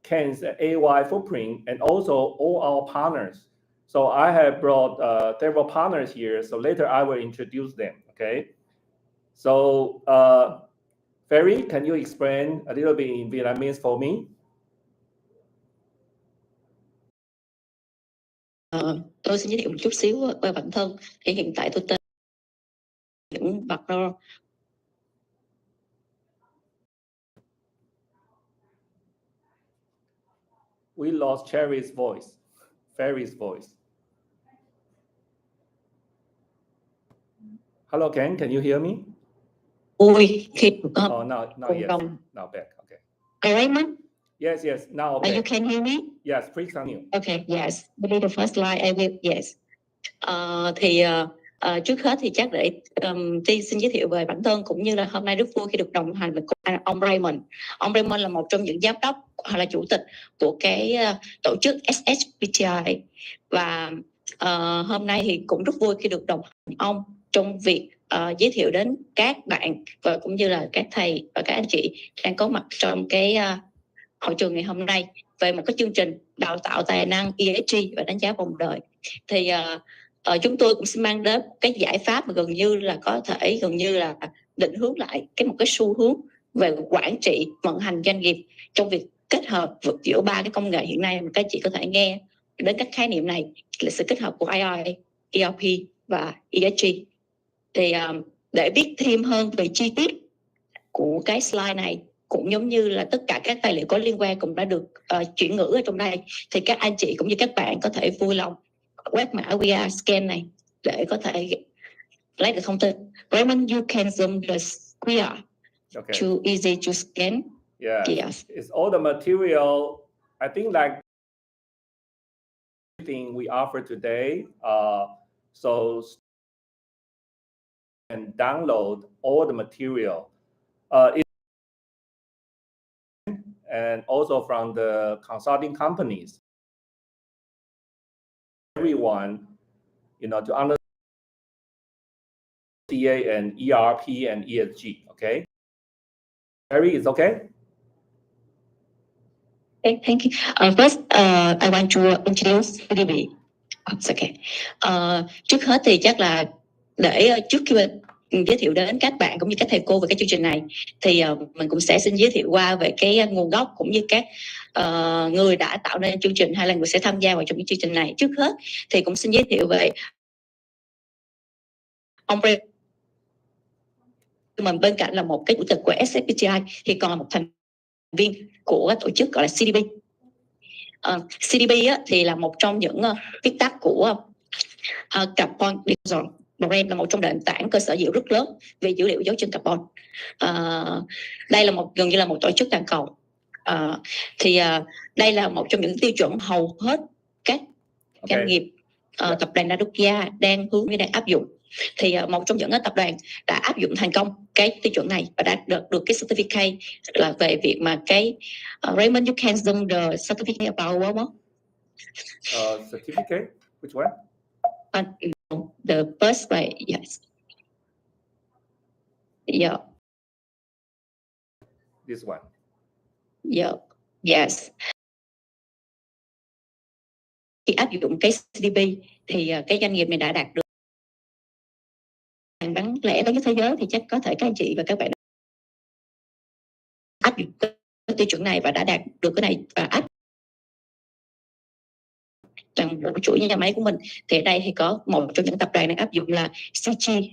Ken's AY footprint and also all our partners. So I have brought several partners here. So later I will introduce them, okay? So Ferry, can you explain a little bit in Vietnamese for me? Tôi xin giới thiệu một chút xíu về bản thân. Thì hiện tại tôi tên những background. We lost Cherry's voice, Ferry's voice. Hello, Ken, can you hear me? Ui, khi Oh, now yes, now back, okay. Raymond? Yes, now okay. You can hear me? Yes, please continue. Okay, yes. Maybe the first slide I will, yes. Trước hết thì chắc để Ti xin giới thiệu về bản thân cũng như là hôm nay rất vui khi được đồng hành với ông Raymond. Ông Raymond là một trong những giám đốc hoặc là chủ tịch của cái tổ chức SSBTI và hôm nay thì cũng rất vui khi được đồng hành ông trong việc giới thiệu đến các bạn và cũng như là các thầy và các anh chị đang có mặt trong cái hội trường ngày hôm nay về một cái chương trình đào tạo tài năng ESG và đánh giá vòng đời. Thì chúng tôi cũng sẽ mang đến cái giải pháp mà gần như là định hướng lại một cái xu hướng về quản trị vận hành doanh nghiệp trong việc kết hợp giữa ba cái công nghệ hiện nay mà các chị có thể nghe đến các khái niệm này là sự kết hợp của AI, ERP và ESG. Thì để biết thêm hơn về chi tiết của cái slide này cũng giống như là tất cả các tài liệu có liên quan cũng đã được chuyển ngữ ở trong đây thì các anh chị cũng như các bạn có thể vui lòng quét mã QR scan này để có thể lấy được thông tin. Raymond, you can zoom the QR Okay. to easy to scan. Yeah, yes. It's all the material. I think like everything we offer today. So and download all the material. And also from the consulting companies. Everyone, to understand LCA and ERP and ESG, okay? Harry, is okay? Okay, thank you. First, I want to introduce CDB. It's okay. Trước hết thì chắc là trước khi giới thiệu đến các bạn cũng như các thầy cô về cái chương trình này thì mình cũng sẽ xin giới thiệu qua về cái nguồn gốc cũng như các người đã tạo nên chương trình hay là người sẽ tham gia vào trong những chương trình này. Trước hết thì cũng xin giới thiệu về ông Ray. Mình bên cạnh là một cái chủ tịch của SSBTI thì còn là một thành viên của tổ chức gọi là CDB. CDB thì là một trong những viết tắt của Carbon Digital Brand, là một trong nền tảng cơ sở dữ liệu rất lớn về dữ liệu dấu chân carbon. Đây là gần như là một tổ chức toàn cầu. Đây là một trong những tiêu chuẩn hầu hết các doanh nghiệp tập đoàn đa quốc gia đang áp dụng. Thì một trong những tập đoàn đã áp dụng thành công cái tiêu chuẩn này và đã được cái certificate là về việc mà cái Raymond, you can zoom the certificate about what? Certificate? Which one? The first way, yes. Yeah. This one. Yeah. Yes. Khi áp dụng cái CDP thì cái doanh nghiệp này đã đạt được bán lẻ lớn nhất thế giới thì chắc có thể các anh chị và các bạn áp dụng cái tiêu chuẩn này và đã đạt được cái này và áp toàn bộ chuỗi nhà máy của mình. Thì ở đây thì có một trong những tập đoàn đang áp dụng là Sachi.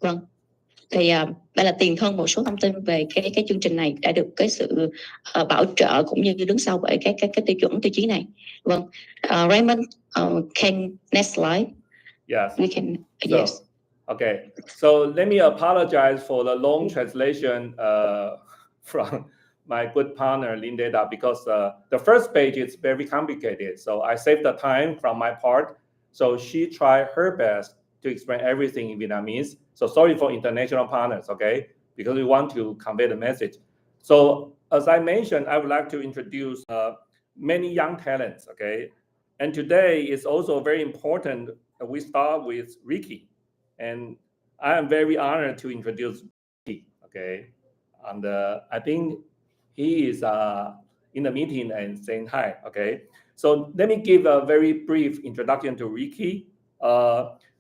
Vâng. Thì đây là tiền thân một số thông tin về cái chương trình này đã được cái sự bảo trợ cũng như đứng sau bởi cái tiêu chuẩn tiêu chí này. Vâng. Raymond, can next slide? Yes. We can. So, yes. Okay. So let me apologize for the long translation from my good partner Lindeda because the first page is very complicated. So I saved the time from my part. So she tried her best to explain everything in Vietnamese. So sorry for international partners, okay? Because we want to convey the message. So as I mentioned, I would like to introduce many young talents, okay? And today is also very important. We start with Ricky. And I am very honored to introduce Ricky, okay? And I think he is in the meeting and saying hi, okay? So let me give a very brief introduction to Ricky.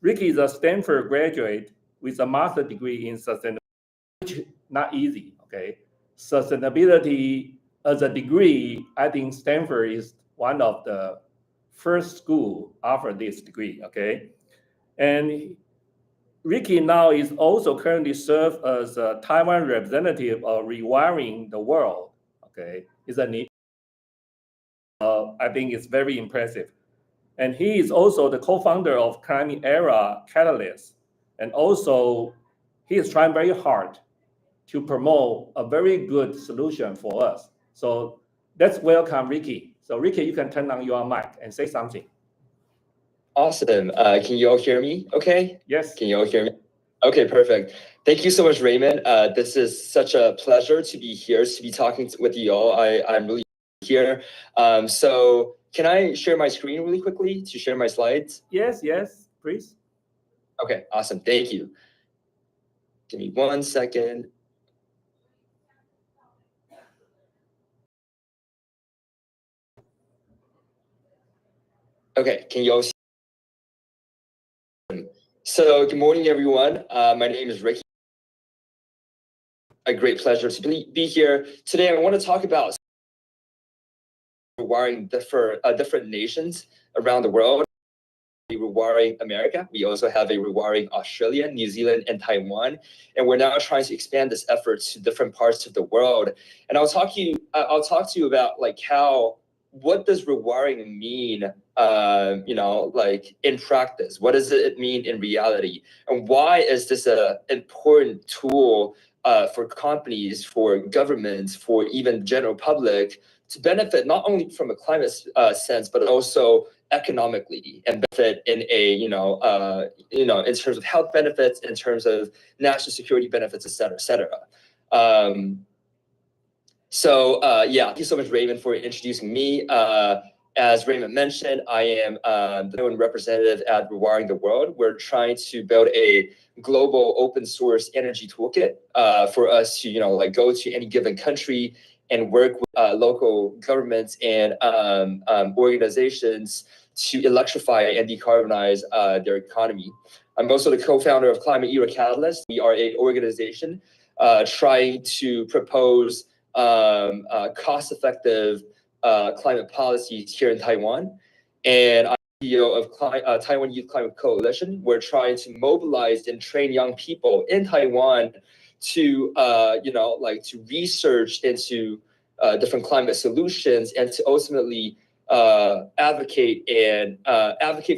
Ricky is a Stanford graduate with a master's degree in sustainability, which is not easy, okay? Sustainability as a degree, I think Stanford is one of the first school offer this degree, okay? And Ricky now is also currently serve as a Taiwan representative of Rewiring the World, okay? I think it's very impressive. And he is also the co-founder of Climate Era Catalyst. And also, he is trying very hard to promote a very good solution for us. So let's welcome Ricky. So Ricky, you can turn on your mic and say something. Awesome. Can you all hear me okay? Yes. Can you all hear me? Okay, perfect. Thank you so much, Raymond. This is such a pleasure to be here, to be talking with you all. I'm really here. So can I share my screen really quickly to share my slides? Yes, please. Okay, awesome. Thank you. Give me 1 second. Okay, can you all see? So good morning, everyone. My name is Ricky. A great pleasure to be here. Today, I want to talk about rewiring different nations around the world. Rewiring America. We also have a rewiring Australia, New Zealand, and Taiwan. And we're now trying to expand this effort to different parts of the world. And I'll talk to you about like what does rewiring mean, like in practice? What does it mean in reality? And why is this an important tool for companies, for governments, for even general public to benefit not only from a climate sense, but also economically and benefit in a, in terms of health benefits, in terms of national security benefits, et cetera, et cetera. Thank you so much, Raymond, for introducing me. As Raymond mentioned, I am the representative at Rewiring the World. We're trying to build a global open source energy toolkit for us to, go to any given country and work with local governments and organizations to electrify and decarbonize their economy. I'm also the co-founder of Climate Era Catalyst. We are an organization trying to propose cost-effective climate policies here in Taiwan. And I'm CEO of Taiwan Youth Climate Coalition. We're trying to mobilize and train young people in Taiwan to, to research into different climate solutions and to ultimately advocate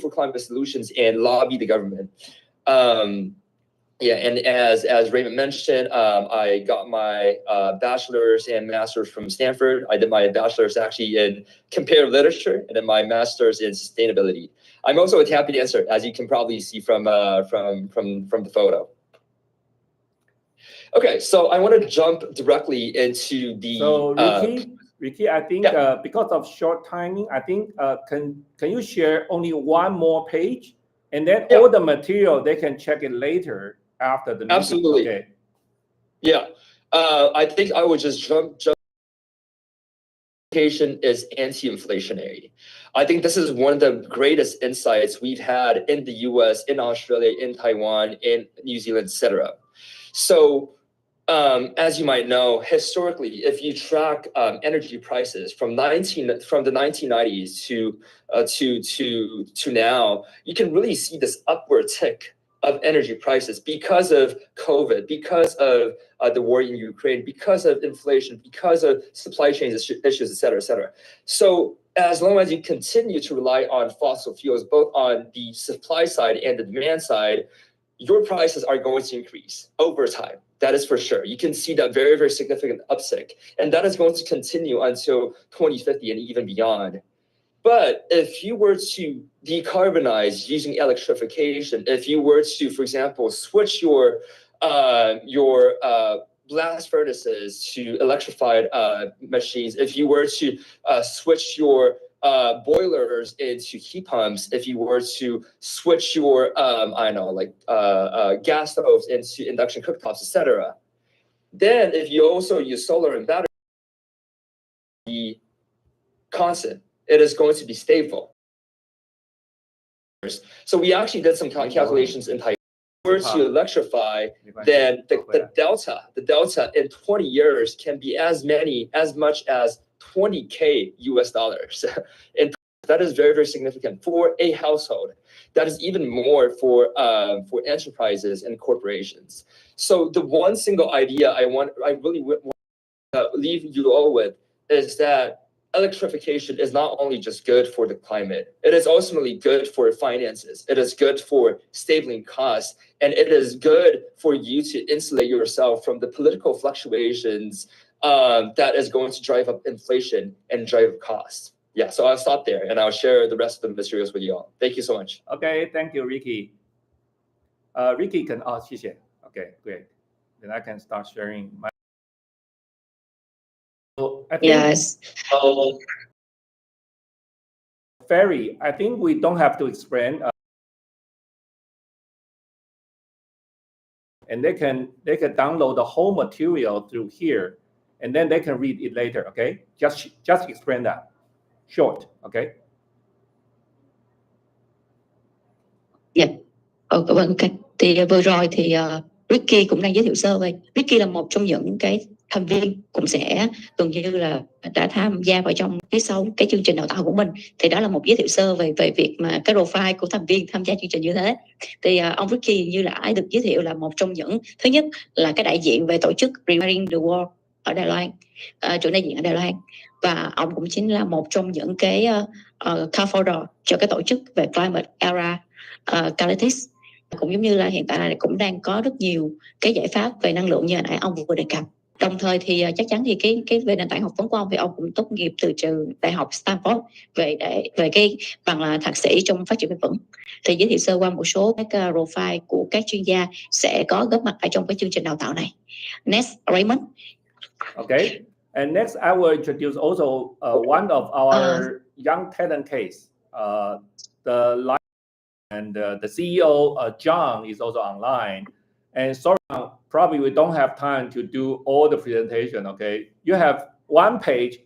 for climate solutions and lobby the government. And as Raymond mentioned, I got my bachelor's and master's from Stanford. I did my bachelor's actually in comparative literature and then my master's in sustainability. I'm also a tap dancer, as you can probably see from the photo. Okay, so I want to jump directly into the. So Ricky, I think because of short timing, I think can you share only one more page, and then all the material they can check it later after the meeting. Absolutely. Okay. Yeah, I think I would just jump. Education is anti-inflationary. I think this is one of the greatest insights we've had in the U.S., in Australia, in Taiwan, in New Zealand, etc. So, as you might know, historically, if you track energy prices from the 1990s to now, you can really see this upward tick of energy prices because of COVID, because of the war in Ukraine, because of inflation, because of supply chain issues, et cetera, et cetera. So as long as you continue to rely on fossil fuels, both on the supply side and the demand side, your prices are going to increase over time. That is for sure. You can see that very, very significant uptick. And that is going to continue until 2050 and even beyond. But if you were to decarbonize using electrification, if you were to, for example, switch your blast furnaces to electrified machines, if you were to switch your boilers into heat pumps, if you were to switch your I don't know, like gas stoves into induction cooktops, etc. Then if you also use solar and battery, be constant. It is going to be stable. So we actually did some calculations in Taiwan. If we were to electrify, then the delta in 20 years can be as much as $20,000 US. And that is very, very significant for a household. That is even more for enterprises and corporations. So the one single idea I really want to leave you all with is that electrification is not only just good for the climate, it is ultimately good for finances. It is good for stabling costs, and it is good for you to insulate yourself from the political fluctuations that is going to drive up inflation and drive up costs. Yeah, so I'll stop there and I'll share the rest of the materials with you all. Thank you so much. Okay, thank you, Ricky. Ricky can, 谢谢. Okay, great. Then I can start sharing my. So I think, Yes. Ferry, I think we don't have to explain. And they can download the whole material through here, and then they can read it later. Okay, just explain that, short. Okay. Dạ. Vâng, thì vừa rồi thì Ricky cũng đang giới thiệu sơ về. Ricky là một trong những cái thành viên cũng sẽ gần như là đã tham gia vào trong phía sau cái chương trình đào tạo của mình. Thì đó là một giới thiệu sơ về việc mà cái profile của thành viên tham gia chương trình như thế. Thì ông Ricky như đã được giới thiệu là một trong những, thứ nhất là cái đại diện về tổ chức Rewiring the World ở Đài Loan, trưởng đại diện ở Đài Loan, và ông cũng chính là một trong những cái co-founder cho cái tổ chức về Climate Era Catalyst. Cũng giống như là hiện tại là cũng đang có rất nhiều cái giải pháp về năng lượng như hồi nãy ông vừa đề cập. Đồng thời thì chắc chắn thì cái về nền tảng học vấn của ông thì ông cũng tốt nghiệp từ trường đại học Stanford về cái bằng là thạc sĩ trong phát triển bền vững. Thì giới thiệu sơ qua một số các profile của các chuyên gia sẽ có góp mặt ở trong cái chương trình đào tạo này. Next, Raymond. Okay, and next I will introduce also one of our young talent case. And the CEO, John, is also online. And sorry, probably we don't have time to do all the presentation, okay? You have one page